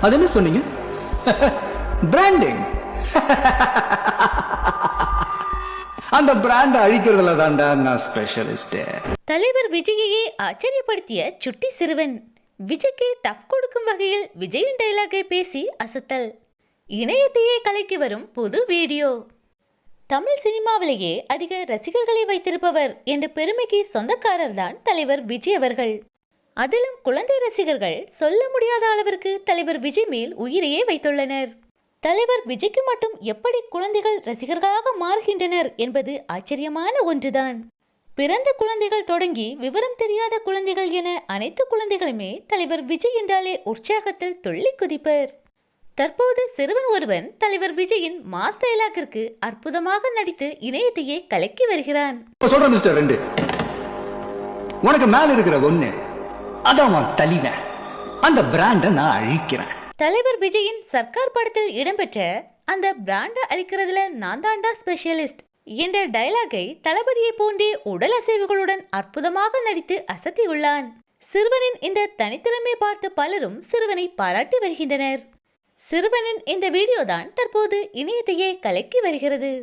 அது என்ன சொன்னீங்க? பிராண்டிங். அந்த பிராண்ட் அழிக்கிறதுல தான்டா நான் ஸ்பெஷலிஸ்ட். தலைவர் விஜயையே ஆச்சரியப்படுத்திய சுட்டி சிறுவன். விஜய்க்கு டஃப் கொடுக்கும் வகையில் விஜயின் டைலாகை பேசி அசத்தல். இணையத்தையே கலக்கி வரும் புது வீடியோ. தமிழ் சினிமாவிலேயே அதிக ரசிகர்களை வைத்திருப்பவர் என்ற பெருமைக்கு சொந்தக்காரர் தான் தலைவர் விஜய் அவர்கள். அதிலும் குழந்தை ரசிகர்கள் சொல்ல முடியாத அளவிற்கு தலைவர் விஜய் மேல் உயிரையே வைத்துள்ளனர். தலைவர் விஜய்க்கு மட்டும் எப்படி குழந்தைகள் ரசிகர்களாக மாறுகின்றனர் என்பது ஆச்சரியமான ஒன்றுதான். பிறந்த குழந்தைகள் தொடங்கி விவரம் தெரியாத குழந்தைகள் என அனைத்து குழந்தைகளுமே தலைவர் விஜய் என்றாலே உற்சாகத்தில் துள்ளி குதிப்பர். தற்போது சிறுவன் ஒருவன் தலைவர் விஜயின் மாஸ் டைலாக்கிற்கு அற்புதமாக நடித்து இணையத்தையே கலக்கி வருகிறான். சொல்றேன் மிஸ்டர் ரெண்டு, உனக்கு மேல இருக்கிற ஒண்ணு அதான் தலைவன். அந்த பிராண்ட நான் அழிக்கிறேன். தலைவர் விஜயின் சர்க்கார் படத்தில் இடம்பெற்ற அந்த பிராண்ட அழிக்கிறதுல நான் தாண்டா ஸ்பெஷலிஸ்ட் என்ற டயலாகை தளபதியை போன்றே உடல் அசைவுகளுடன் அற்புதமாக நடித்து அசத்தியுள்ளான். சிறுவனின் இந்த தனித்திறமை பார்த்து பலரும் சிறுவனை பாராட்டி வருகின்றனர். சிறுவனின் இந்த வீடியோதான் தற்போது இணையத்தையே கலக்கி வருகிறது.